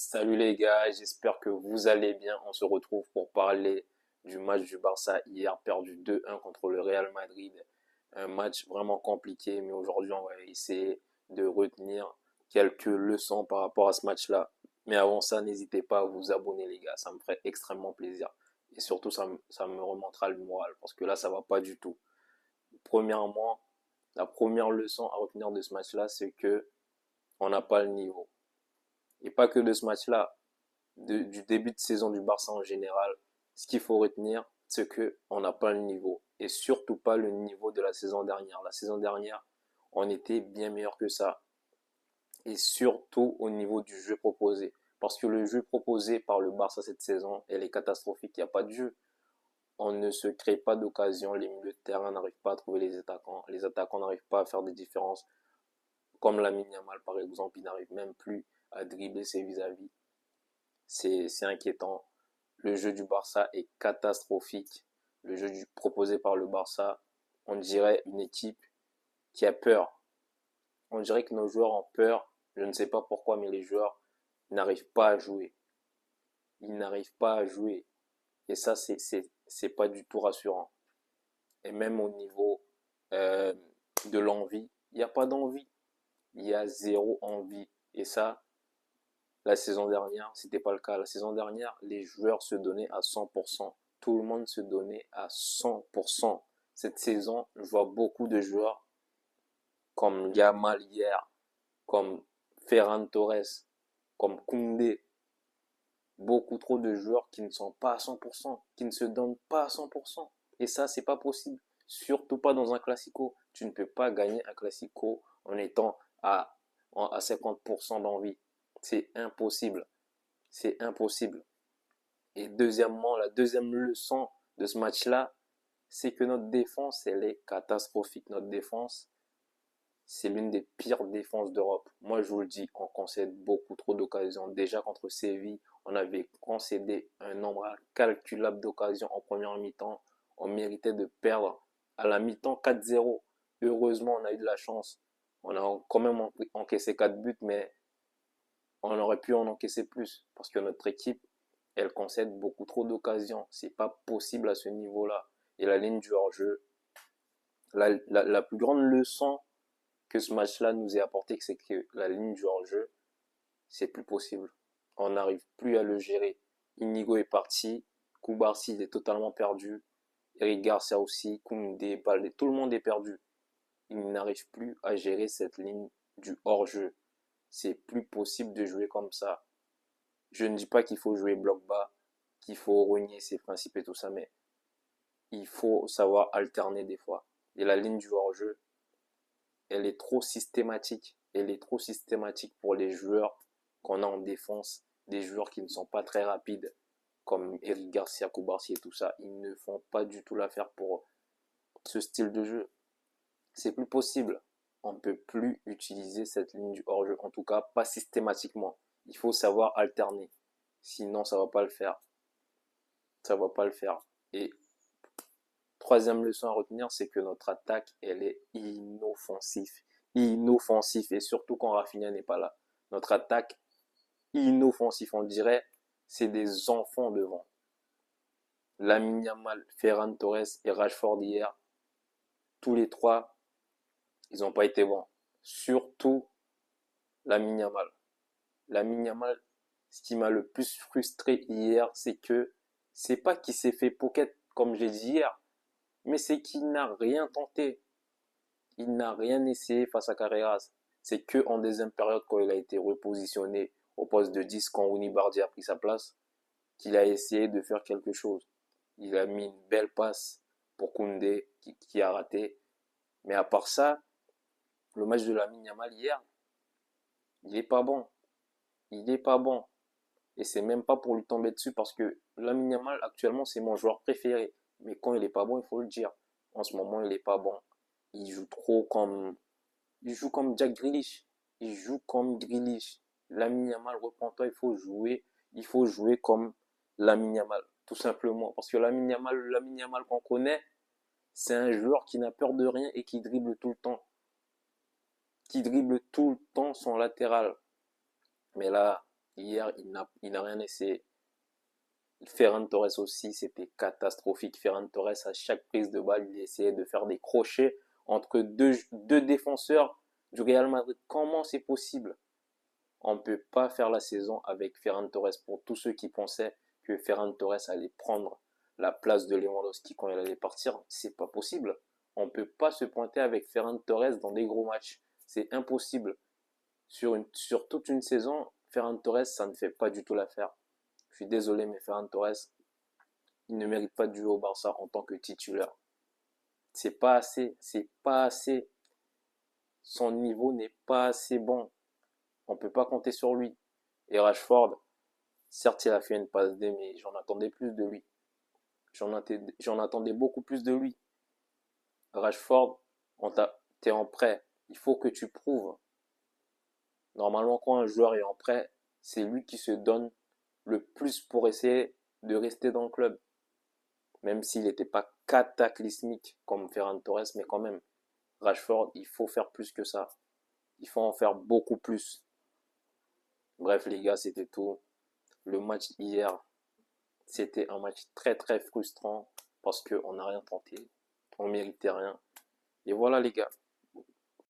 Salut les gars, j'espère que vous allez bien. On se retrouve pour parler du match du Barça hier perdu 2-1 contre le Real Madrid. Un match vraiment compliqué, mais aujourd'hui on va essayer de retenir quelques leçons par rapport à ce match-là. Mais avant ça, n'hésitez pas à vous abonner les gars, ça me ferait extrêmement plaisir. Et surtout, ça me remontera le moral parce que là, ça va pas du tout. Premièrement, la première leçon à retenir de ce match-là, c'est que on n'a pas le niveau. Et pas que de ce match-là, du début de saison du Barça en général, ce qu'il faut retenir, c'est que on n'a pas le niveau. Et surtout pas le niveau de la saison dernière. La saison dernière, on était bien meilleur que ça. Et surtout au niveau du jeu proposé. Parce que le jeu proposé par le Barça cette saison, elle est catastrophique. Il n'y a pas de jeu. On ne se crée pas d'occasion. Les milieux de terrain n'arrivent pas à trouver les attaquants. Les attaquants n'arrivent pas à faire des différences. Comme Lamine Yamal, par exemple, il n'arrive même plus à dribbler ses vis-à-vis. C'est inquiétant. Le jeu du Barça est catastrophique. Le jeu proposé par le Barça, on dirait une équipe qui a peur. On dirait que nos joueurs ont peur. Je ne sais pas pourquoi, mais les joueurs n'arrivent pas à jouer. Ils n'arrivent pas à jouer. Et ça, c'est pas du tout rassurant. Et même au niveau euh, de l'envie, il n'y a pas d'envie. Il y a zéro envie. Et ça, la saison dernière, c'était pas le cas. La saison dernière, les joueurs se donnaient à 100%. Tout le monde se donnait à 100%. Cette saison, je vois beaucoup de joueurs comme Yamal hier, comme Ferran Torres, comme Koundé. Beaucoup trop de joueurs qui ne sont pas à 100%, qui ne se donnent pas à 100%. Et ça, c'est pas possible. Surtout pas dans un classico. Tu ne peux pas gagner un classico en étant à 50% d'envie. C'est impossible. C'est impossible. Et deuxièmement, la deuxième leçon de ce match-là, c'est que notre défense, elle est catastrophique. Notre défense, c'est l'une des pires défenses d'Europe. Moi, je vous le dis, on concède beaucoup trop d'occasions. Déjà contre Séville, on avait concédé un nombre incalculable d'occasions en première mi-temps. On méritait de perdre à la mi-temps 4-0. Heureusement, on a eu de la chance. On a quand même encaissé 4 buts, mais on aurait pu en encaisser plus parce que notre équipe, elle concède beaucoup trop d'occasions. C'est pas possible à ce niveau-là. Et la ligne du hors-jeu, la plus grande leçon que ce match-là nous ait apporté, c'est que la ligne du hors-jeu, c'est plus possible. On n'arrive plus à le gérer. Inigo est parti, Koubarsi il est totalement perdu, Eric Garcia aussi, Koundé, Balde, tout le monde est perdu. Il n'arrive plus à gérer cette ligne du hors-jeu. C'est plus possible de jouer comme ça. Je ne dis pas qu'il faut jouer bloc bas, qu'il faut renier ses principes et tout ça, mais il faut savoir alterner des fois. Et la ligne du hors-jeu, elle est trop systématique. Elle est trop systématique pour les joueurs qu'on a en défense, des joueurs qui ne sont pas très rapides, comme Eric Garcia, Koubarsi et tout ça. Ils ne font pas du tout l'affaire pour ce style de jeu. C'est plus possible. On ne peut plus utiliser cette ligne du hors-jeu, en tout cas pas systématiquement. Il faut savoir alterner. Sinon, ça va pas le faire. Ça va pas le faire. Et troisième leçon à retenir, c'est que notre attaque, elle est inoffensive. Inoffensif. Et surtout quand Rafinha n'est pas là. Notre attaque, inoffensif. On dirait, c'est des enfants devant. Lamine Yamal, Ferran Torres et Rashford hier, tous les trois, ils n'ont pas été bons. Surtout Lamine Yamal. Lamine Yamal, ce qui m'a le plus frustré hier, c'est que c'est pas qu'il s'est fait pocket comme j'ai dit hier, mais c'est qu'il n'a rien tenté. Il n'a rien essayé face à Carreras. C'est que en deuxième période, quand il a été repositionné au poste de 10, quand Rooney Bardi a pris sa place, qu'il a essayé de faire quelque chose. Il a mis une belle passe pour Koundé qui a raté. Mais à part ça, le match de Lamine Yamal hier, il est pas bon. Il est pas bon. Et c'est même pas pour lui tomber dessus parce que Lamine Yamal actuellement c'est mon joueur préféré. Mais quand il est pas bon, il faut le dire. En ce moment, il est pas bon. Il joue trop comme Il joue comme Jack Grealish. Il joue comme Grealish. Lamine Yamal, reprends-toi, il faut jouer comme Lamine Yamal, tout simplement. Parce que Lamine Yamal qu'on connaît, c'est un joueur qui n'a peur de rien et qui dribble tout le temps. Qui dribble tout le temps son latéral. Mais là, Hier, il n'a rien essayé. Ferran Torres aussi, c'était catastrophique. Ferran Torres, à chaque prise de balle, il essayait de faire des crochets entre deux défenseurs du Real Madrid. Comment c'est possible? On ne peut pas faire la saison avec Ferran Torres. Pour tous ceux qui pensaient que Ferran Torres allait prendre la place de Lewandowski quand il allait partir, c'est pas possible. On ne peut pas se pointer avec Ferran Torres dans des gros matchs. C'est impossible. Sur toute une saison, Ferran Torres, ça ne fait pas du tout l'affaire. Je suis désolé, mais Ferran Torres, il ne mérite pas de jouer au Barça en tant que titulaire. C'est pas assez, c'est pas assez. Son niveau n'est pas assez bon. On peut pas compter sur lui. Et Rashford, certes, il a fait une passe D, mais j'en attendais plus de lui. J'en attendais beaucoup plus de lui. Rashford, t'es en prêt. Il faut que tu prouves. Normalement, quand un joueur est en prêt, c'est lui qui se donne le plus pour essayer de rester dans le club. Même s'il n'était pas cataclysmique comme Ferran Torres, mais quand même, Rashford, il faut faire plus que ça. Il faut en faire beaucoup plus. Bref, les gars, c'était tout. Le match hier, c'était un match très très frustrant parce qu'on n'a rien tenté. On méritait rien. Et voilà, les gars.